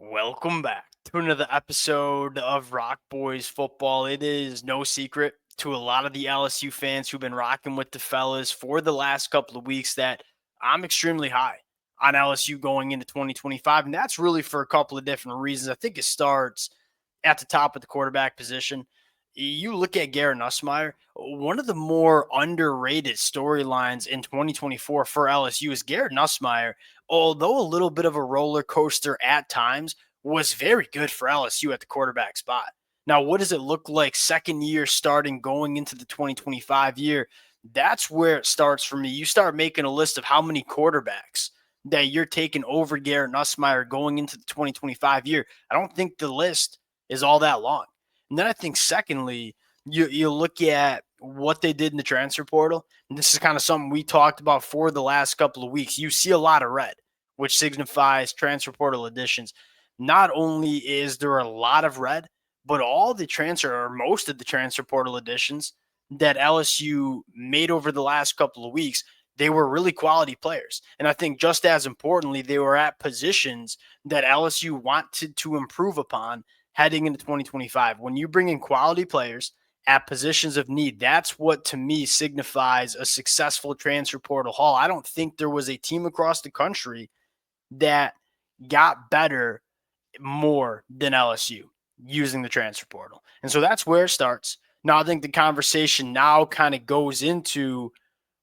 Welcome back to another episode of Rock Boys Football. It is no secret to a lot of the LSU fans who've been rocking with the fellas for the last couple of weeks that I'm extremely high on LSU going into 2025. And that's really for a couple of different reasons. I think it starts at the top of the quarterback position. You look at Garrett Nussmeier, one of the more underrated storylines in 2024 for LSU is Garrett Nussmeier, although a little bit of a roller coaster at times, was very good for LSU at the quarterback spot. Now, what does it look like second year starting going into the 2025 year? That's where it starts for me. You start making a list of how many quarterbacks that you're taking over Garrett Nussmeier going into the 2025 year. I don't think the list is all that long. And then I think, secondly, you look at what they did in the transfer portal. And this is kind of something we talked about for the last couple of weeks. You see a lot of red, which signifies transfer portal additions. Not only is there a lot of red, but all the transfer or most of the transfer portal additions that LSU made over the last couple of weeks, they were really quality players. And I think just as importantly, they were at positions that LSU wanted to improve upon heading into 2025. When you bring in quality players at positions of need, that's what to me signifies a successful transfer portal haul. I don't think there was a team across the country that got better more than LSU using the transfer portal. And so that's where it starts. Now I think the conversation now kind of goes into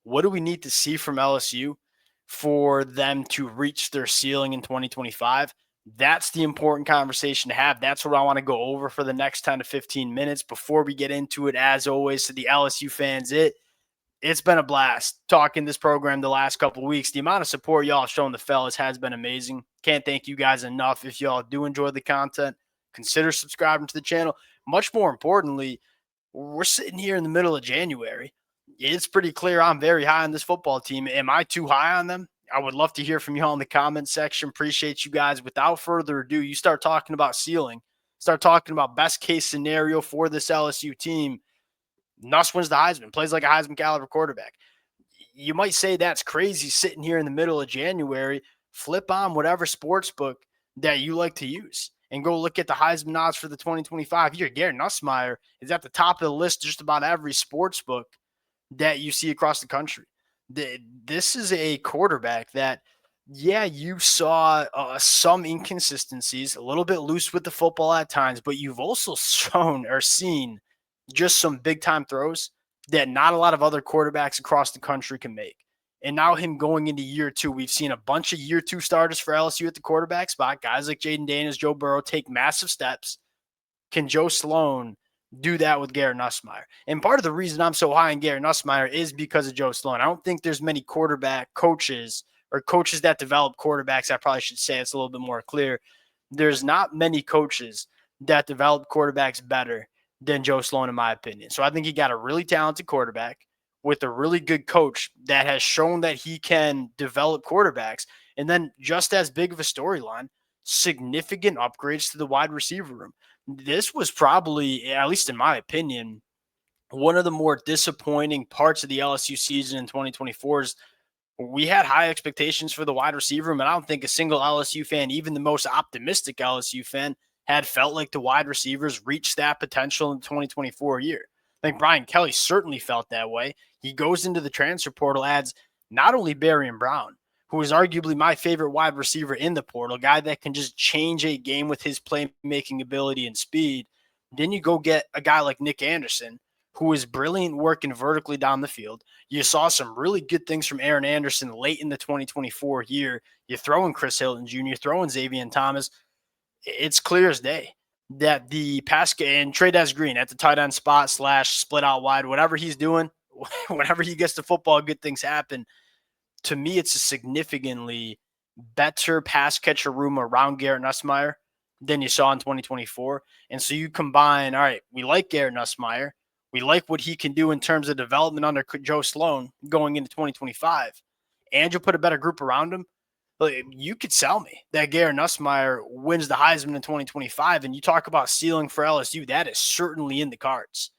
what do we need to see from LSU for them to reach their ceiling in 2025? That's the important conversation to have. That's what I want to go over for the next 10 to 15 minutes before we get into it. As always, to the LSU fans, it's been a blast talking this program the last couple of weeks. The amount of support y'all have shown the fellas has been amazing. Can't thank you guys enough. If y'all do enjoy the content, consider subscribing to the channel. Much more importantly, we're sitting here in the middle of January. It's pretty clear I'm very high on this football team. Am I too high on them? I would love to hear from y'all in the comment section. Appreciate you guys. Without further ado, you start talking about ceiling, start talking about best case scenario for this LSU team. Nuss wins the Heisman, plays like a Heisman caliber quarterback. You might say that's crazy sitting here in the middle of January. Flip on whatever sports book that you like to use and go look at the Heisman odds for the 2025 year. Garrett Nussmeier is at the top of the list just about every sports book that you see across the country. This is a quarterback that, yeah, you saw some inconsistencies, a little bit loose with the football at times, but you've also shown or seen just some big time throws that not a lot of other quarterbacks across the country can make. And now him going into year two, we've seen a bunch of year two starters for LSU at the quarterback spot. Guys like Jaden Daniels, Joe Burrow take massive steps. Can Joe Sloan do that with Garrett Nussmeier? And part of the reason I'm so high on Garrett Nussmeier is because of Joe Sloan. I don't think there's many quarterback coaches or coaches that develop quarterbacks. I probably should say it's a little bit more clear. There's not many coaches that develop quarterbacks better than Joe Sloan, in my opinion. So I think he got a really talented quarterback with a really good coach that has shown that he can develop quarterbacks. And then just as big of a storyline, significant upgrades to the wide receiver room. This was probably, at least in my opinion, one of the more disappointing parts of the LSU season in 2024 is we had high expectations for the wide receiver room, and I don't think a single LSU fan, even the most optimistic LSU fan, had felt like the wide receivers reached that potential in the 2024 year. I think Brian Kelly certainly felt that way. He goes into the transfer portal, adds not only Barrion Brown, who is arguably my favorite wide receiver in the portal, a guy that can just change a game with his playmaking ability and speed. Then you go get a guy like Nick Anderson, who is brilliant working vertically down the field. You saw some really good things from Aaron Anderson late in the 2024 year. You throw in Chris Hilton Jr., throw in Xavier Thomas. It's clear as day that the pass and Trey Green at the tight end spot / split out wide, whatever he's doing, whenever he gets the football, good things happen. To me, it's a significantly better pass catcher room around Garrett Nussmeier than you saw in 2024. And so you combine, all right, we like Garrett Nussmeier. We like what he can do in terms of development under Joe Sloan going into 2025. And you'll put a better group around him. You could sell me that Garrett Nussmeier wins the Heisman in 2025. And you talk about ceiling for LSU, that is certainly in the cards.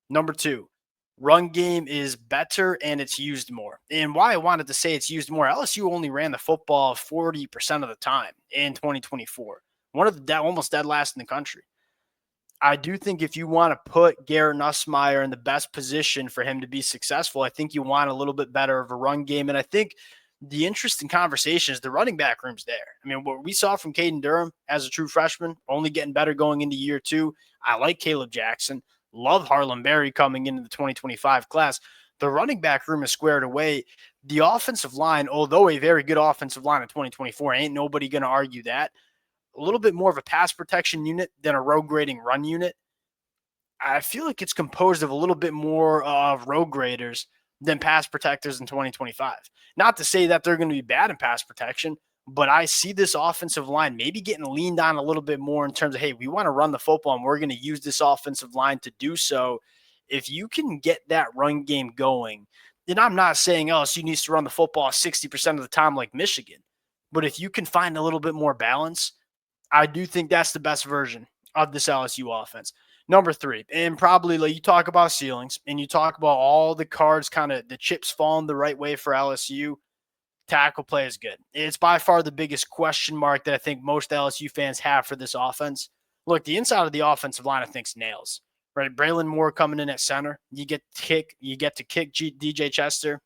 Number two, run game is better and it's used more. And why I wanted to say it's used more, LSU only ran the football 40% of the time in 2024. one of the almost dead last in the country. I do think if you want to put Garrett Nussmeier in the best position for him to be successful, I think you want a little bit better of a run game. And I think the interesting conversation is the running back room's there. I mean, what we saw from Caden Durham as a true freshman, only getting better going into year two. I like Caleb Jackson. Love Harlem Berry coming into the 2025 class. The running back room is squared away. The offensive line, although a very good offensive line in 2024, ain't nobody going to argue that. A little bit more of a pass protection unit than a road grading run unit. I feel like it's composed of a little bit more of road graders than pass protectors in 2025. Not to say that they're going to be bad in pass protection, but I see this offensive line maybe getting leaned on a little bit more in terms of, hey, we want to run the football and we're going to use this offensive line to do so. If you can get that run game going, then I'm not saying LSU needs to run the football 60% of the time like Michigan, but if you can find a little bit more balance, I do think that's the best version of this LSU offense. Number three, and probably like you talk about ceilings and you talk about all the cards, kind of the chips falling the right way for LSU, tackle play is good. It's by far the biggest question mark that I think most LSU fans have for this offense. Look, the inside of the offensive line, I think, is nails. Right, Braylon Moore coming in at center. You get to kick DJ Chester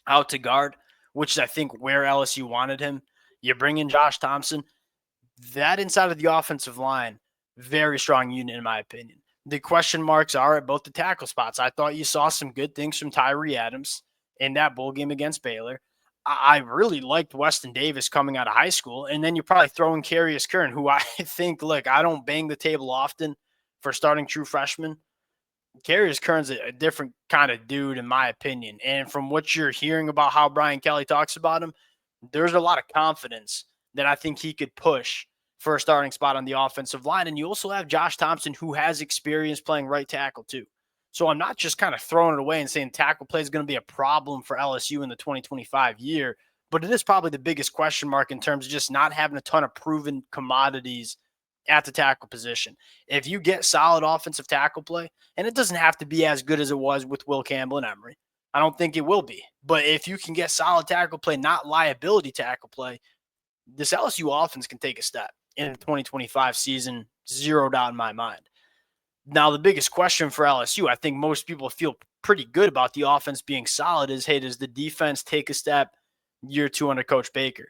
out to guard, which is I think where LSU wanted him. You bring in Josh Thompson. That inside of the offensive line, very strong unit in my opinion. The question marks are at both the tackle spots. I thought you saw some good things from Tyree Adams in that bowl game against Baylor. I really liked Weston Davis coming out of high school. And then you probably throw in Carius Curran, who I think, look, I don't bang the table often for starting true freshmen. Carius Curran's a different kind of dude, in my opinion. And from what you're hearing about how Brian Kelly talks about him, there's a lot of confidence that I think he could push for a starting spot on the offensive line. And you also have Josh Thompson, who has experience playing right tackle too. So I'm not just kind of throwing it away and saying tackle play is going to be a problem for LSU in the 2025 year, but it is probably the biggest question mark in terms of just not having a ton of proven commodities at the tackle position. If you get solid offensive tackle play, and it doesn't have to be as good as it was with Will Campbell and Emory, I don't think it will be. But if you can get solid tackle play, not liability tackle play, this LSU offense can take a step in the 2025 season, 0 doubt in my mind. Now, the biggest question for LSU, I think most people feel pretty good about the offense being solid, is, hey, does the defense take a step year two under Coach Baker?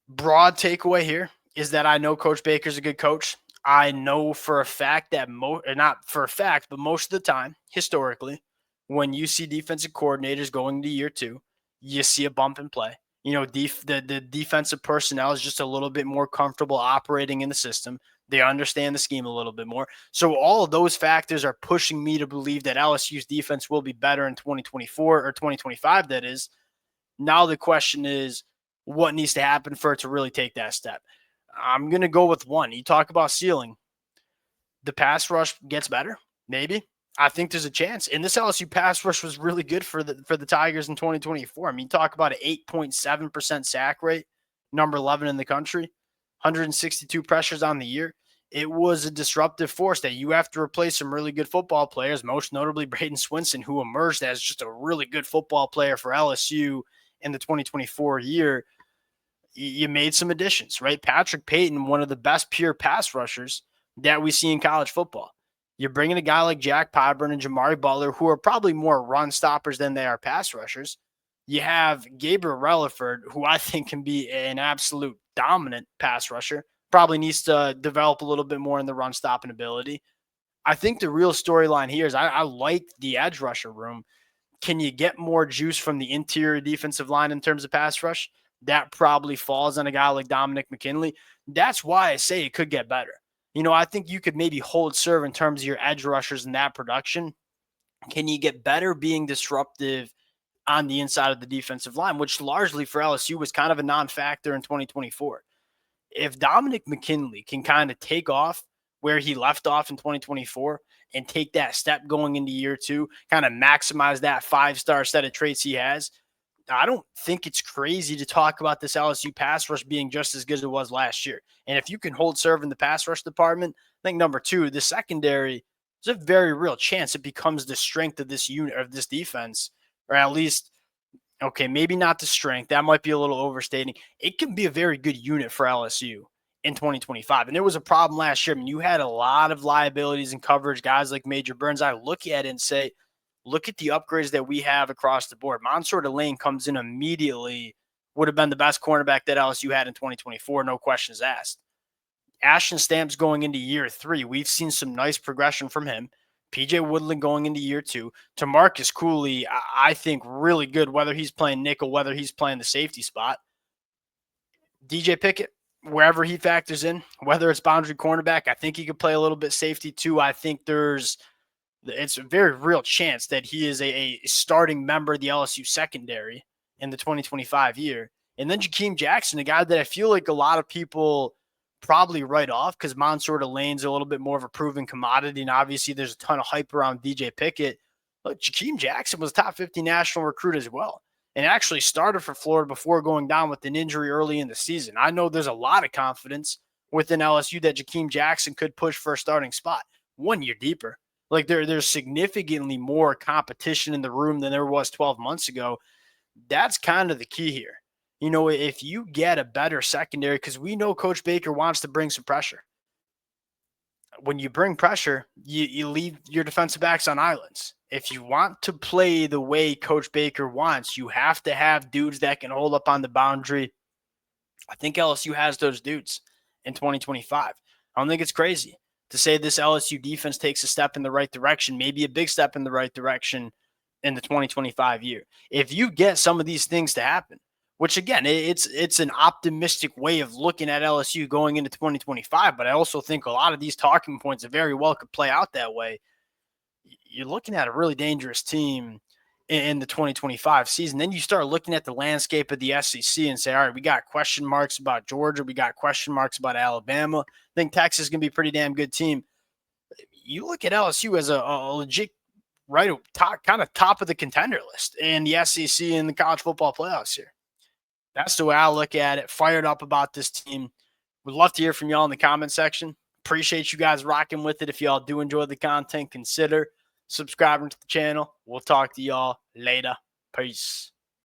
Broad takeaway here is that I know Coach Baker's a good coach. I know for a fact that not for a fact, but most of the time, historically, when you see defensive coordinators going to year two, you see a bump in play. You know, the defensive personnel is just a little bit more comfortable operating in the system. They understand the scheme a little bit more. So all of those factors are pushing me to believe that LSU's defense will be better in 2024 or 2025, that is. Now the question is, what needs to happen for it to really take that step? I'm going to go with one. You talk about ceiling. The pass rush gets better, maybe. I think there's a chance. And this LSU pass rush was really good for the Tigers in 2024. I mean, talk about an 8.7% sack rate, number 11 in the country, 162 pressures on the year. It was a disruptive force that you have to replace some really good football players, most notably Braden Swinson, who emerged as just a really good football player for LSU in the 2024 year. You made some additions, right? Patrick Payton, one of the best pure pass rushers that we see in college football. You're bringing a guy like Jack Pyburn and Jamari Butler, who are probably more run stoppers than they are pass rushers. You have Gabriel Relaford, who I think can be an absolute dominant pass rusher. Probably needs to develop a little bit more in the run stopping ability. I think the real storyline here is I like the edge rusher room. Can you get more juice from the interior defensive line in terms of pass rush? That probably falls on a guy like Dominic McKinley. That's why I say it could get better. You know, I think you could maybe hold serve in terms of your edge rushers in that production. Can you get better being disruptive on the inside of the defensive line, which largely for LSU was kind of a non-factor in 2024? If Dominic McKinley can kind of take off where he left off in 2024 and take that step going into year two, kind of maximize that 5-star set of traits he has, I don't think it's crazy to talk about this LSU pass rush being just as good as it was last year. And if you can hold serve in the pass rush department, I think number two, the secondary, there's a very real chance it becomes the strength of this unit, of this defense, or at least, okay, maybe not the strength. That might be a little overstating. It can be a very good unit for LSU in 2025. And it was a problem last year. I mean, you had a lot of liabilities and coverage, guys like Major Burns. I look at it and say, look at the upgrades that we have across the board. Mansour Delane comes in immediately, would have been the best cornerback that LSU had in 2024, no questions asked. Ashton Stamp's going into year 3. We've seen some nice progression from him. PJ Woodland going into year 2. To Marcus Cooley, I think really good, whether he's playing nickel, whether he's playing the safety spot. DJ Pickett, wherever he factors in, whether it's boundary cornerback, I think he could play a little bit safety too. I think it's a very real chance that he is a starting member of the LSU secondary in the 2025 year. And then Jakeem Jackson, a guy that I feel like a lot of people probably write off because Mansour Delane's a little bit more of a proven commodity. And obviously there's a ton of hype around DJ Pickett. Look, Jakeem Jackson was a top 50 national recruit as well, and actually started for Florida before going down with an injury early in the season. I know there's a lot of confidence within LSU that Jakeem Jackson could push for a starting spot 1 year deeper. Like there's significantly more competition in the room than there was 12 months ago. That's kind of the key here. You know, if you get a better secondary, because we know Coach Baker wants to bring some pressure. When you bring pressure, you leave your defensive backs on islands. If you want to play the way Coach Baker wants, you have to have dudes that can hold up on the boundary. I think LSU has those dudes in 2025. I don't think it's crazy to say this LSU defense takes a step in the right direction, maybe a big step in the right direction in the 2025 year. If you get some of these things to happen, which again, it's an optimistic way of looking at LSU going into 2025, but I also think a lot of these talking points very well could play out that way. You're looking at a really dangerous team in the 2025 season. Then you start looking at the landscape of the SEC and say, all right, we got question marks about Georgia. We got question marks about Alabama. I think Texas is going to be a pretty damn good team. You look at LSU as a legit top of the contender list in the SEC and the college football playoffs here. That's the way I look at it. Fired up about this team. Would love to hear from y'all in the comment section. Appreciate you guys rocking with it. If y'all do enjoy the content, consider subscribing to the channel. We'll talk to y'all later. Peace.